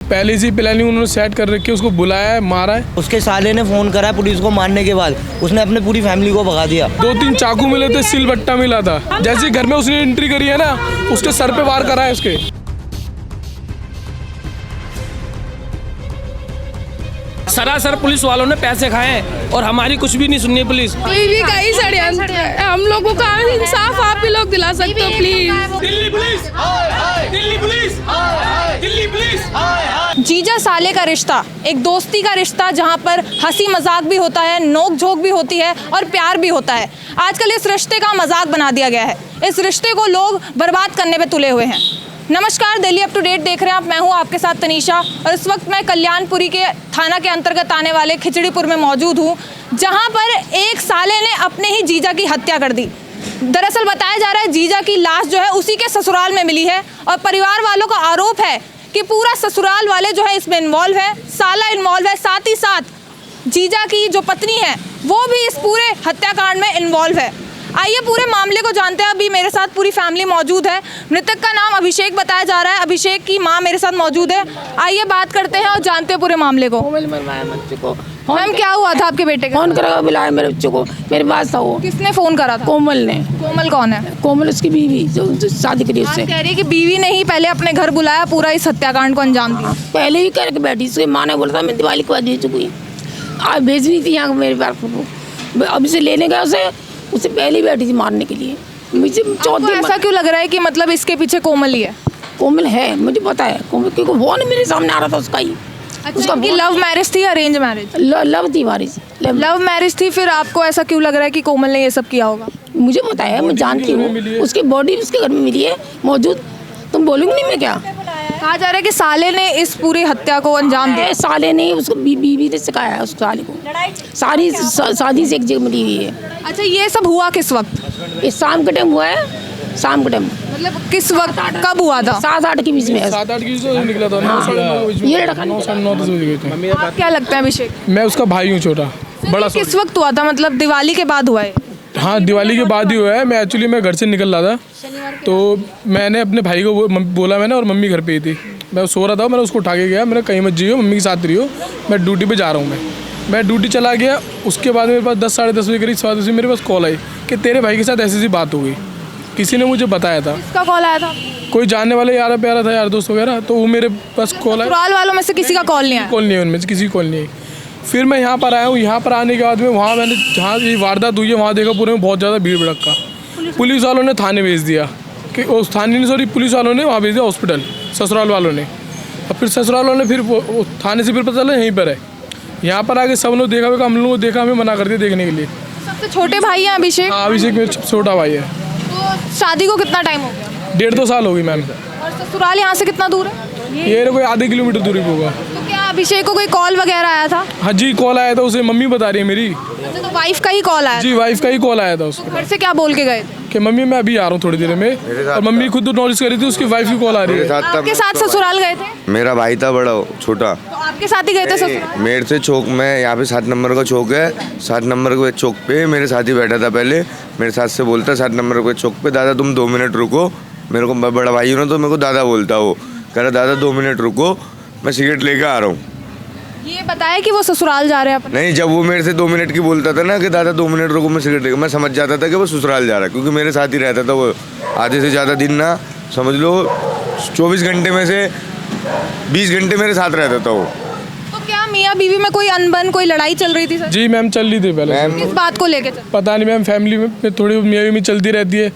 पहले से प्लानिंग उन्होंने सेट कर रखी है, उसको बुलाया है, मारा है। उसके साले ने फ़ोन करा पुलिस को, मारने के बाद उसने अपने पूरी फैमिली को भगा दिया। 2-3 चाकू मिले थे, सिलबट्टा मिला था। जैसे घर में उसने एंट्री करी है ना, उसके सर पे वार करा है उसके। सरासर पुलिस वालों ने पैसे खाए और हमारी कुछ भी नहीं सुननी पुलिस। भी कई षड्यंत्र है, हम लोगों का इंसाफ आप ही लोग दिला सकते हो please. Delhi police, Delhi police, Delhi police. जीजा साले का रिश्ता एक दोस्ती का रिश्ता, जहाँ पर हंसी मजाक भी होता है, नोक झोंक भी होती है और प्यार भी होता है। आजकल इस रिश्ते का मजाक बना दिया गया है। इस रिश्ते को लोग बर्बाद करने पे तुले हुए हैं। नमस्कार, दिल्ली अप टू डेट देख रहे हैं आप। मैं हूं आपके साथ तनीषा और इस वक्त मैं कल्याणपुरी के थाना के अंतर्गत आने वाले खिचड़ीपुर में मौजूद हूं, जहां पर एक साले ने अपने ही जीजा की हत्या कर दी। दरअसल बताया जा रहा है जीजा की लाश जो है उसी के ससुराल में मिली है और परिवार वालों का आरोप है कि पूरा ससुराल वाले जो है इसमें इन्वॉल्व है, साला इन्वॉल्व है, साथ ही साथ जीजा की जो पत्नी है वो भी इस पूरे हत्याकांड में इन्वॉल्व है। आइए पूरे मामले को जानते हैं। अभी मेरे साथ पूरी फैमिली मौजूद है। मृतक का नाम अभिषेक बताया जा रहा है। अभिषेक की मां मेरे साथ मौजूद है। आइए बात करते हैं और जानते हैं पूरे मामले को। मैम, क्या हुआ था आपके बेटे का? फोन करा, बुलाया मेरे बच्चे को, मेरे पास था वो। किसने फोन करा था? कोमल ने। कोमल कौन है? कोमल उसकी बीवी जो शादी करी उससे। आप कह रही है कि बीवी ने ही पहले अपने घर बुलाया, पूरा इस हत्याकांड को अंजाम दिया। पहले ही करके बैठी, उसकी माँ ने बोला था मैं दिवाली के बाद भेज चुकी। आज भेज रही थी यहाँ मेरे पास, अब इसे लेने गया उसे पहले ही बैठी थी मारने के लिए। मुझे आपको ऐसा क्यों लग रहा है कि मतलब इसके पीछे कोमल ही है? कोमल है, मुझे पता है कोमल, क्योंकि वो मेरे सामने आ रहा था उसका ही। अच्छा, उनकी लव मैरिज थी या अरेंज मैरिज? लव थी मैरिज। लव मैरिज थी। फिर आपको ऐसा क्यों लग रहा है कि कोमल ने ये सब किया होगा? मुझे पता है, मैं जानती हूँ। उसकी बॉडी उसके घर में मिली है मौजूद। तुम बोलोगे नहीं मैं क्या? कहा जा रहा है कि साले ने इस पूरी हत्या को अंजाम दिया। साले ने उसको बीवी ने सिखाया है उस साले को। सारी शादी से एक जगह मिली हुई है। अच्छा, ये सब हुआ किस वक्त? ये शाम के टाइम हुआ है। शाम के टाइम मतलब किस वक्त, कब हुआ था? 7-8 के बीच में। 7-8 की से निकला था। 9-9:30 बजे गए थे। आप क्या लगता है अभिषेक? मैं उसका भाई हूँ, छोटा बड़ा। किस वक्त हुआ था? मतलब दिवाली के बाद हुआ है? हाँ, दिवाली के बाद ही हुआ है। मैं एक्चुअली मैं घर से निकल रहा था, तो मैंने अपने भाई को बोला मैंने, और मम्मी घर पे ही थी। मैं सो रहा था, मैंने उसको उठा के गया। मैंने कहीं मत जियो, मम्मी के साथ रही हो, मैं ड्यूटी पे जा रहा हूँ। मैं ड्यूटी चला गया। उसके बाद मेरे पास 10-10:30 बजे करीब 10 बजे मेरे पास कॉल आई कि तेरे भाई के साथ ऐसी बात हो गई। किसी ने मुझे बताया था। किसका कॉल आया था? कोई जानने वाले यार प्यारा था, यार दोस्त वगैरह, तो वो मेरे पास कॉल आया। ससुराल वालों में से किसी का कॉल नहीं आया? कॉल नहीं है उनमें से, किसी कॉल नहीं है। फिर मैं यहाँ पर आया हूँ। यहाँ पर आने के बाद में वहाँ मैंने जहाँ ये वारदात हुई है वहाँ देखा पूरे में बहुत ज़्यादा भीड़ भड़का। पुलिस वालों ने थाने भेज दिया कि उस थाने ने, सॉरी, पुलिस वालों ने वहाँ भेज दिया हॉस्पिटल, ससुराल वालों ने। और फिर ससुराल वालों ने फिर थाने से फिर पता चला यहीं पर है। यहाँ पर आके सब लोग देखा, हम लोगों को देखा, हमें मना कर दिया देखने के लिए। सबसे छोटे भाई हैं अभिषेक? हाँ, अभिषेक मेरा छोटा भाई है। तो शादी को कितना टाइम हो गया? 1.5-2 साल हो गई मैम। और ससुराल यहाँ से कितना दूर है? ये कोई आधे किलोमीटर दूरी पे होगा। तो क्या अभिषेक को कोई कॉल वगैरह आया था? हाँ जी, कॉल आया था उसे, मम्मी बता रही है मेरी। अच्छा, तो वाइफ का ही कॉल आया? जी, वाइफ का ही कॉल आया था उसको। घर से क्या बोल के गए थे? कि मम्मी मैं अभी आ रहा हूँ थोड़ी देर में, और मम्मी खुद नोटिस करी थी उसकी वाइफ की कॉल आ रही है। आपके साथ ससुराल गए थे? मेरा भाई था बड़ा छोटा, तो आपके साथ ही गए थे ससुराल? मेरे से चौक में, यहाँ पे 7 नंबर का चौक है, 7 नंबर के चौक पे मेरे साथ ही बैठा था पहले। मेरे साथ से बोलता 7 नंबर के चौक पे, दादा तुम 2 मिनट रुको। मेरे को बड़ा भाई हूँ ना, तो मेरे को दादा बोलता। वो कह रहा दादा 2 मिनट रुको, मैं सिगरेट लेकर आ रहा हूँ। ये बताया कि वो ससुराल जा रहे हैं अपने? नहीं, जब वो मेरे से 2 मिनट की बोलता था ना कि दादा 2 मिनट रुको मैं सिगरेट लेकर, मैं समझ जाता था कि वो ससुराल जा रहा है, क्योंकि मेरे साथ ही रहता था वो। आधे से ज़्यादा दिन ना, समझ लो 24 घंटे में से 20 घंटे मेरे साथ रहता था वो। तो क्या मियाँ बीवी में कोई अनबन, कोई लड़ाई चल रही थी सर? जी मैम, चल रही थी पहले। किस बात को लेके? पता नहीं मैम, फैमिली में थोड़ी मियाँ में चलती रहती है,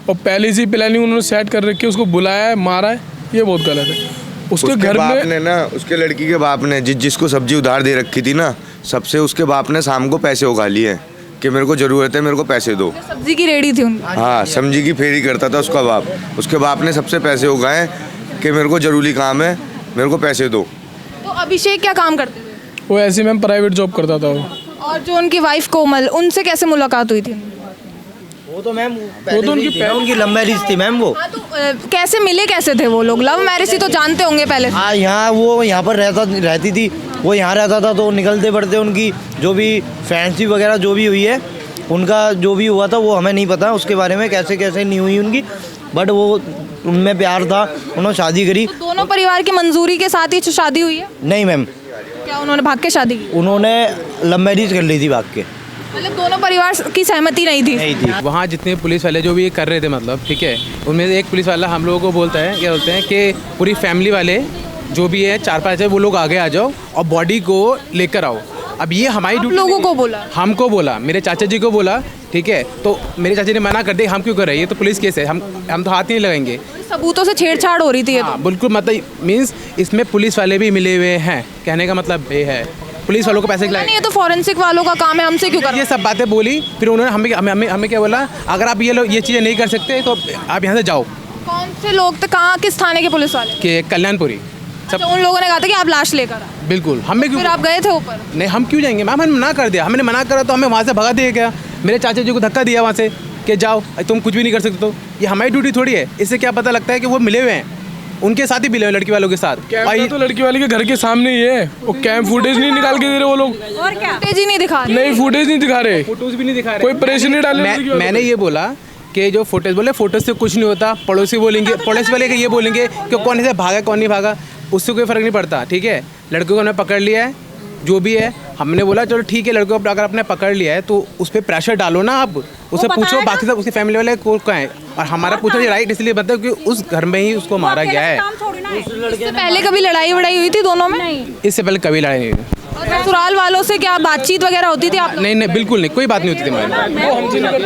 और पहले से प्लानिंग उन्होंने सेट कर रखी है। उसको बुलाया है, मारा है, ये बहुत गलत है। उसके घर बाप में ने ना, उसके लड़की के बाप ने जिसको सब्जी उधार दे रखी थी ना, सबसे उसके बाप ने शाम को पैसे उगा लिए कि मेरे को ज़रूरत है, मेरे को पैसे दो। सब्जी की रेडी थी उनकी? हाँ, सब्जी की फेरी करता था उसका बाप। उसके बाप ने सबसे पैसे उगाए कि मेरे को ज़रूरी काम है, मेरे को पैसे दो। तो अभिषेक क्या काम करते थे? वो ऐसे मैम प्राइवेट जॉब करता था वो। और जो उनकी वाइफ कोमल, उनसे कैसे मुलाकात हुई थी? वो तो मैम उनकी लव मैरिज थी मैम वो। हाँ, तो कैसे मिले, कैसे थे वो लोग? लव मैरिज थी तो जानते होंगे पहले से। हाँ, यहाँ वो यहाँ पर रहती थी, वो यहाँ रहता था, तो निकलते पड़ते उनकी जो भी फैंसी वगैरह जो भी हुई है, उनका जो भी हुआ था वो हमें नहीं पता उसके बारे में, कैसे कैसे नहीं हुई उनकी। बट वो उनमें प्यार था, उन्होंने शादी करी। तो दोनों परिवार की मंजूरी के साथ ही शादी हुई है? नहीं मैम, क्या उन्होंने भाग के शादी की? उन्होंने लव मैरिज कर ली थी भाग के। मतलब दोनों परिवार की सहमति नहीं थी? नहीं थी। वहाँ जितने पुलिस वाले जो भी ये कर रहे थे मतलब ठीक है, उनमें से एक पुलिस वाला हम लोगों को बोलता है, क्या बोलते हैं कि पूरी फैमिली वाले जो भी है 4-5 है वो लोग आगे आ जाओ और बॉडी को लेकर आओ। अब ये हमारी आप लोगों को बोला? हमको बोला, मेरे चाचा जी को बोला, ठीक है। तो मेरे चाचा जी ने मना कर दिया, हम क्यों कर रहे हैं, ये तो पुलिस केस है, हम तो हाथ ही नहीं लगाएंगे। सबूतों से छेड़छाड़ हो रही थी ये तो। हाँ बिल्कुल, मतलब मीन्स इसमें पुलिस वाले भी मिले हुए हैं, कहने का मतलब ये है पुलिस वालों को पैसे खिलाए। नहीं, ये तो फॉरेंसिक वालों का काम है, हमसे क्यों कर? ये सब बातें बोली, फिर उन्होंने हमें क्या बोला, अगर आप ये चीज़ें नहीं कर सकते तो आप यहाँ से जाओ। कौन से लोग थे, कहाँ, किस थाने के पुलिस वाले? कि कल्याणपुरी सब। तो उन लोगों ने कहा था कि आप लाश लेकर आओ। बिल्कुल, हमें क्यों? फिर आप गए थे ऊपर? नहीं, हम क्यों जाएंगे मैम, हमने मना कर दिया। हमने मना करा तो हमें वहाँ से भगा दिया क्या? मेरे चाचा जी को धक्का दिया वहाँ से कि जाओ, तुम कुछ भी नहीं कर सकते। तो ये हमारी ड्यूटी थोड़ी है। इससे क्या पता लगता है कि वो मिले हुए हैं, उनके साथ ही मिले हुए लड़की वालों के साथ। कैमरा तो लड़की वाले के घर के सामने ही है, वो कैम फुटेज नहीं निकाल के दे रहे वो लोग। और क्या फुटेज ही नहीं दिखा रहे? नहीं, फुटेज नहीं दिखा रहे, फोटोज भी नहीं दिखा रहे, कोई प्रेशर नहीं डाले लड़की वालों मैंने ये बोला कि जो फोटोज बोले, फोटोज से कुछ नहीं होता। पड़ोसी बोलेंगे, पड़ोसी वाले के ये बोलेंगे कि कौन से भागा कौन नहीं भागा, उससे कोई फ़र्क नहीं पड़ता, ठीक है। लड़कों को हमने पकड़ लिया है, जो भी है। हमने बोला चलो ठीक है, लड़कों को अगर आपने पकड़ लिया है तो उस पर प्रेशर डालो ना, आप उससे पूछो बाकी सब उसकी फैमिली वाले को कहाँ है। और हमारा पूछना ये राइट इसलिए बताओ कि उस घर में ही उसको मारा गया है। इससे पहले कभी लड़ाई वड़ाई हुई थी दोनों में? इससे पहले कभी लड़ाई नहीं हुई। और ससुराल वालों से क्या बातचीत वगैरह होती थी आप? नहीं, बिल्कुल नहीं, कोई बात नहीं होती थी हमारी।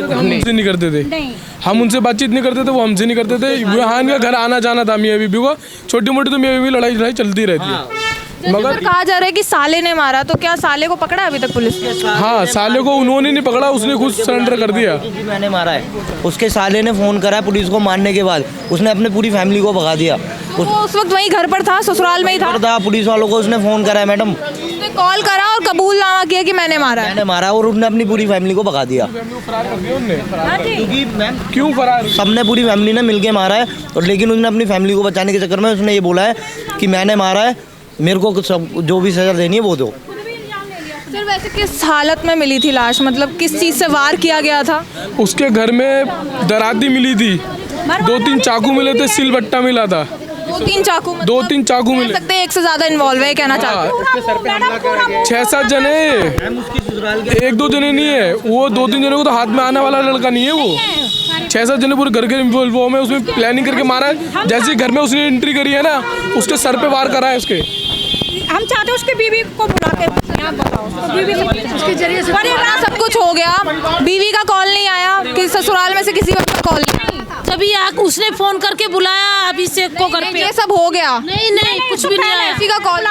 हम उनसे नहीं करते थे, हम उनसे बातचीत नहीं करते थे, वो हमसे नहीं करते थे। यहाँ इनका घर आना जाना था मियाँ बीबी को, छोटी मोटी तो मियाँ बीबी लड़ाई चलती रहती है। मगर कहा जा रहा है कि साले ने मारा, तो क्या साले को पकड़ा अभी तक पुलिस ने? हाँ, साले को उन्होंने नहीं पकड़ा, उसने खुद सरेंडर कर दिया कि मैंने मारा है। उसके साले ने फ़ोन करा पुलिस को, मारने के बाद उसने अपने पूरी फैमिली को भगा दिया। तो वो उस वक्त वहीं घर पर था, ससुराल में ही था? पुलिस वालों को उसने फ़ोन करा है मैडम, उसने कॉल करा और कबूलनामा किया कि मैंने मारा है। मैंने मारा, और उसने अपनी पूरी फैमिली को भगा दिया। क्योंकि मैम क्यों फरार? सबने पूरी फैमिली ने मिलके मारा है, और लेकिन उसने अपनी फैमिली को बचाने के चक्कर में उसने ये बोला है कि मैंने मारा है, मेरे को सब जो भी सज़ा देनी है वो दो। सर वैसे किस हालत में मिली थी लाश, मतलब किस चीज़ से वार किया गया था? उसके घर में दराती मिली थी, 2-3 चाकू मिले थे, सिलबट्टा मिला था। 2-3 चाकू? 2-3 चाकू कह मिले। सकते हैं एक से ज़्यादा इन्वॉल्व है, कहना चाहते हैं? 6-7 जने, 1-2 जने नहीं है वो, 2-3 जने को तो हाथ में आने वाला लड़का नहीं है वो। 6-7 जने पूरे घर के इन्वॉल्व है, उसमें प्लानिंग करके मारा है। जैसे घर में उसने एंट्री करी है ना, उसके सर पे वार करा है उसके। हम चाहते हैं उसके बीवी को बुला के यहाँ बताओ, बीवी उसके जरिए से सब कुछ हो गया, बीवी का कॉल नहीं आया कि ससुराल में से किसी वक्त का कॉल नहीं आया? तभी उसने फोन करके बुलाया अभी से को घर पे। ये सब हो गया? नहीं कुछ भी नहीं आया, किसी का कॉल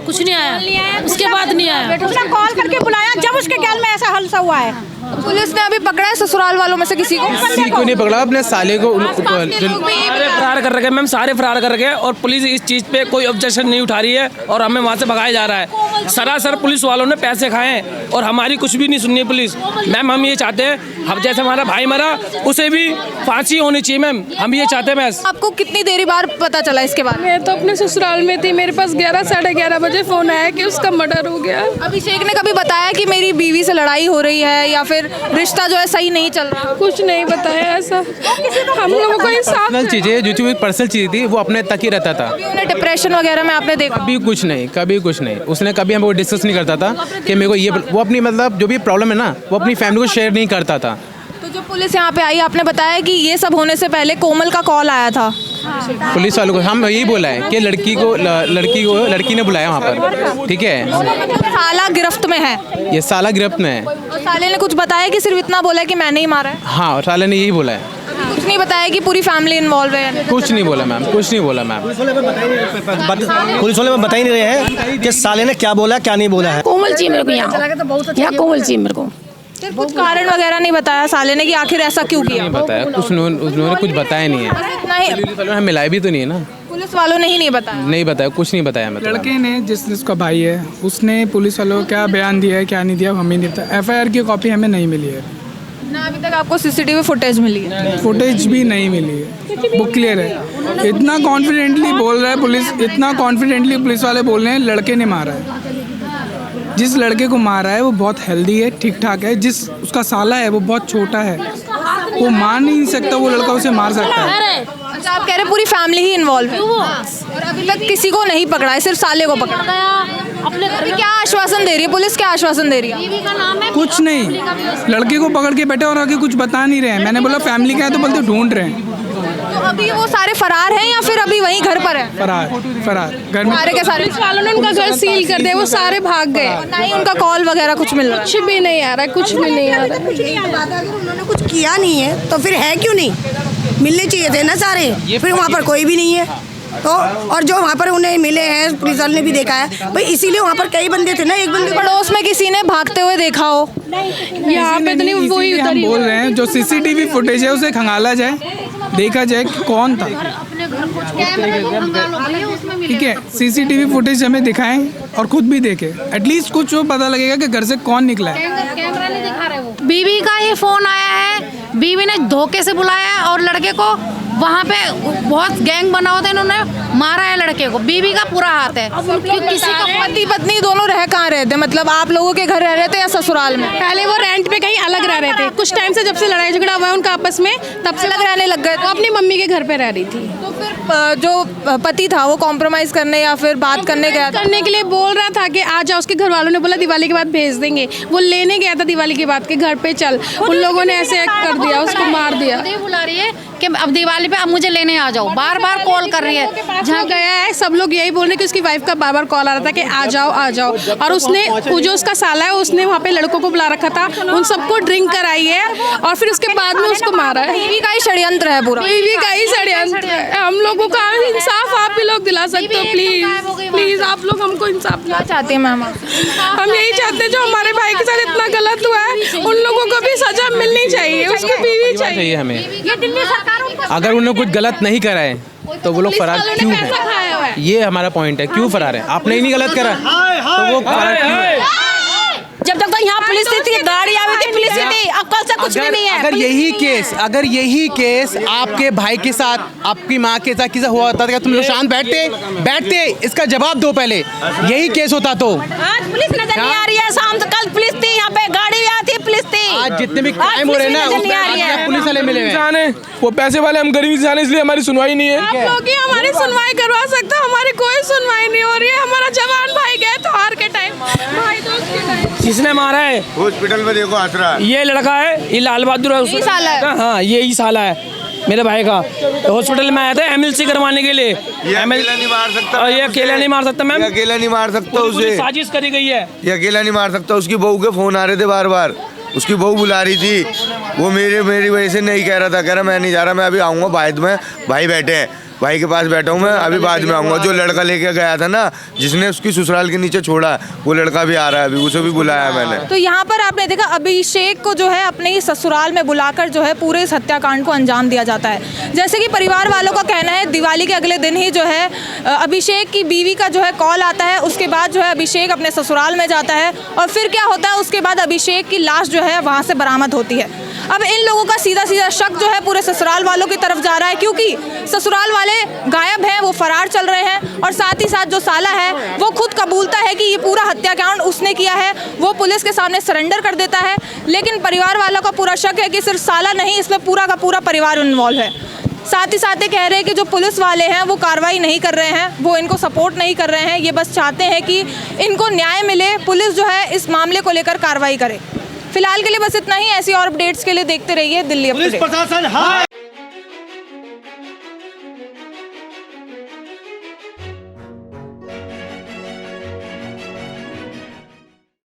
कुछ नहीं आया, उसके बाद नहीं आया। उसने कॉल करके बुलाया जब उसके ख्याल में ऐसा हलसा हुआ है। पुलिस ने अभी पकड़ा है ससुराल वालों में से किसी को? किसी को नहीं पकड़ा, अपने साले को सारे फरार कर रखे मैम, सारे फरार कर रखे, और पुलिस इस चीज़ पे कोई ऑब्जेक्शन नहीं उठा रही है और हमें वहाँ से भगाया जा रहा है। सरासर पुलिस वालों ने पैसे खाए हैं और हमारी कुछ भी नहीं सुननी है पुलिस। मैम हम ये चाहते हैं, हम जैसे हमारा भाई मरा उसे भी फांसी होनी चाहिए मैम, हम ये चाहते हैं। मैम आपको कितनी देरी बाद पता चला इसके बारे में? मैं तो अपने ससुराल में थी, मेरे पास 11 साढ़े 11 बजे फ़ोन आया कि उसका मर्डर हो गया। अभिषेक ने कभी बताया कि मेरी बीवी से लड़ाई हो रही है या फिर रिश्ता जो है सही नहीं चल रहा? कुछ नहीं बताया ऐसा, हम लोगों को इंसाफ। पर्सनल चीज़ें जो थी, पर्सनल चीज़ थी, वो अपने तक ही रहता था। उन्हें डिप्रेशन वगैरह में आपने देखा? कभी कुछ नहीं, उसने कभी हमको डिस्कस नहीं करता था कि मेरे को ये, वो अपनी मतलब जो भी प्रॉब्लम है ना, वो अपनी फैमिली को शेयर नहीं करता था। तो जो पुलिस यहाँ पे आई, आपने बताया कि ये सब होने से पहले कोमल का कॉल आया था पुलिस वालों को। हम यही बोला है कि लड़की ने बुलाया वहाँ पर, ठीक है। साला गिरफ्त में है? ये साला गिरफ्त में है। और साले ने कुछ बताया कि सिर्फ इतना बोला है कि मैंने ही मारा है? हाँ, और साले ने यही बोला है, कुछ नहीं बताया कि पूरी फैमिली इन्वॉल्व है? कुछ नहीं बोला मैम, कुछ नहीं बोला मैम। पुलिस वाले में बता ही नहीं रहे हैं कि साले ने क्या बोला क्या नहीं बोला है। कोमल चाहिए मेरे को, यहाँ कोमल चाहिए मेरे को। कुछ कारण वगैरह नहीं बताया साले ने कि आखिर ऐसा क्यों किया? नहीं बताया कुछ, उन्होंने कुछ बताया नहीं है। इतना ही पुलिस वालों ने हमें मिलाया भी तो नहीं है ना। पुलिस वालों ने ही नहीं बताया? नहीं बताया, कुछ नहीं बताया। मतलब लड़के ने जिसका भाई है उसने पुलिस वालों को क्या बयान दिया है क्या नहीं दिया हमें नहीं पता। FIR की कॉपी हमें नहीं मिली है ना अभी तक। आपको CCTV फुटेज मिली है? फुटेज भी नहीं मिली है, बुक क्लियर है। इतना कॉन्फिडेंटली बोल रहा है पुलिस, इतना कॉन्फिडेंटली पुलिस वाले बोल रहे हैं लड़के ने मारा है। जिस लड़के को मारा है वो बहुत हेल्दी है, ठीक ठाक है। जिस उसका साला है वो बहुत छोटा है, वो मार नहीं सकता, वो लड़का उसे मार सकता है। अच्छा, आप कह रहे हैं पूरी फैमिली ही इन्वॉल्व है और अभी तक किसी को नहीं पकड़ा है, सिर्फ साले को पकड़ा गया। अभी क्या आश्वासन दे रही है पुलिस, क्या आश्वासन दे रही है? कुछ नहीं, लड़के को पकड़ के बैठे और आगे कुछ बता नहीं रहे हैं। मैंने बोला फैमिली का है तो बोलते ढूंढ रहे हैं। तो अभी वो सारे फरार हैं या फिर अभी वहीं घर पर है? फरार घर में। सारे के सारे पुलिस वालों ने उनका घर सील कर दिया, वो सारे भाग गए। ना ही उनका कॉल वगैरह कुछ मिल रहा है? कुछ भी नहीं आ रहा है, कुछ भी नहीं आ रहा है। अगर उन्होंने कुछ किया नहीं है तो फिर है क्यों नहीं? मिलने चाहिए थे ना सारे, फिर वहाँ पर कोई भी नहीं है तो। और जो वहाँ पर उन्हें मिले हैं, पुलिस वाले ने भी देखा है भाई, इसीलिए वहाँ पर कई बंदे थे ना, एक बंदे पड़ोस में किसी ने भागते हुए देखा हो? यहाँ पे तो नहीं, वही इसीलिए हम बोल रहे हैं जो सीसीटीवी फुटेज है उसे खंगाला जाए, देखा जाए कि कौन था। ठीक है, सीसीटीवी फुटेज हमें दिखाएं और खुद भी देखें, एटलीस्ट कुछ वो पता लगेगा कि घर से कौन निकला है। बीवी का ये फोन आया है, बीवी ने धोखे से बुलाया है और लड़के को वहाँ पे बहुत गैंग बना होता है, इन्होंने मारा है लड़के को। बीवी का पूरा हाथ है। किसी का पति पत्नी दोनों रह कहाँ रहे थे? मतलब आप लोगों के घर रह रहे थे या ससुराल में? पहले वो रेंट पे कहीं अलग रह रहे थे, कुछ टाइम से जब से लड़ाई झगड़ा हुआ है उनका आपस में, तब से अलग रहने लग गए। वो अपनी मम्मी के घर पे रह रही थी। तो फिर जो पति था वो कॉम्प्रोमाइज करने या फिर बात करने गया था? करने के लिए बोल रहा था कि आ जाओ, उसके घर वालों ने बोला दिवाली के बाद भेज देंगे। वो लेने गया था दिवाली के बाद के घर पे, चल उन लोगों ने ऐसे एक्ट कर दिया, उसको मार दिया। बुला रही है कि अब दिवाली पे अब मुझे लेने आ जाओ, बार बार कॉल कर रही है। जहाँ गया है सब लोग यही बोल रहे हैं कि उसकी वाइफ का बार बार कॉल आ रहा था कि आ जाओ आ जाओ। और उसने जो उसका साला है उसने वहाँ पे लड़कों को बुला रखा था, उन सबको ड्रिंक कराई है और फिर उसके बाद में उसको मारा है। बीवी का ही षड्यंत्र है पूरा। बीवी का ही षड्यंत्र है। हम लोगों का इंसाफ आप ही लोग दिला सकते हो, प्लीज प्लीज आप लोग हमको इंसाफ दिला। चाहते हैं मैम? हम यही चाहते हैं जो हमारे भाई के साथ इतना गलत हुआ है उन लोगों को भी सजा मिलनी चाहिए, उसको बीवी चाहिए हमें। ये दिल्ली सरकार अगर उन्होंने कुछ गलत नहीं करा है तो वो लोग फरार क्यों है? ये हमारा पॉइंट है, क्यों फरार है? आपने ही नहीं गलत करा तो वो फरार क्यों है? जब तक तो यहाँ पुलिस थी, गाड़ी आई थी, पुलिस थी, अब कल से कुछ भी नहीं है। अगर यही केस आपके भाई के साथ, आपकी माँ के साथ किसी हुआ होता था, तुम लोग शांत बैठते? इसका जवाब दो पहले। यही केस होता तो आज पुलिस नजर नहीं आ रही है। शाम तक कल पुलिस थी, यहाँ पे गाड़ी भी आती, पुलिस थी। आज जितने भी क्राइम हो रहे हैं ना उसमें आज पुलिस वाले मिले हुए हैं। वो पैसे वाले, हम गरीबी से जाने, इसलिए हमारी सुनवाई नहीं है। आप लोग ही हमारी सुनवाई करवा सकते हो, हमारी कोई सुनवाई नहीं हो रही है। हमारा जवान भाई गए त्योहार के टाइम, भाई दोस्त के टाइम। जिसने मारा है हॉस्पिटल में देखो आसरा, ये लड़का है, ये लाल बहादुर है, साला है। हाँ यही साला है मेरे भाई का। हॉस्पिटल में आया था MLC करवाने के लिए। ये अकेला नहीं मार सकता, ये अकेला नहीं मार सकता मैम, ये अकेला नहीं मार सकता उसे, साजिश करी गई है। ये अकेला नहीं मार सकता। उसकी बहू के फोन आ रहे थे बार बार, उसकी बहू बुला रही थी, वो मेरी वजह से नहीं कह रहा था, कह रहा मैं नहीं जा रहा, मैं अभी आऊँगा बाद में, भाई बैठे हैं, भाई के पास बैठा हूँ मैं, अभी बाद में आऊँगा। जो लड़का लेके गया था ना, जिसने उसकी ससुराल के नीचे छोड़ा, वो लड़का भी आ रहा है, अभी उसे भी बुलाया मैंने। तो यहाँ पर आपने देखा अभिषेक को जो है अपने ही ससुराल में बुलाकर जो है पूरे इस हत्याकांड को अंजाम दिया जाता है। जैसे कि परिवार वालों का कहना है दिवाली के अगले दिन ही जो है अभिषेक की बीवी का जो है कॉल आता है, उसके बाद जो है अभिषेक अपने ससुराल में जाता है और फिर क्या होता है, उसके बाद अभिषेक की लाश जो है वहाँ से बरामद होती है। अब इन लोगों का सीधा सीधा शक जो है पूरे ससुराल वालों की तरफ जा रहा है, क्योंकि ससुराल वाले गायब हैं, वो फरार चल रहे हैं और साथ ही साथ जो साला है वो खुद कबूलता है कि ये पूरा हत्याकांड उसने किया है, वो पुलिस के सामने सरेंडर कर देता है। लेकिन परिवार वालों का पूरा शक है कि सिर्फ साला नहीं, इसमें पूरा का पूरा परिवार इन्वॉल्व है। साथ ही साथ ये कह रहे हैं कि जो पुलिस वाले हैं वो कार्रवाई नहीं कर रहे हैं, वो इनको सपोर्ट नहीं कर रहे हैं, ये बस चाहते हैं कि इनको न्याय मिले, पुलिस जो है इस मामले को लेकर कार्रवाई करे। फिलहाल के लिए बस इतना ही। ऐसी और अपडेट्स के लिए देखते रहिए दिल्ली अपडेट।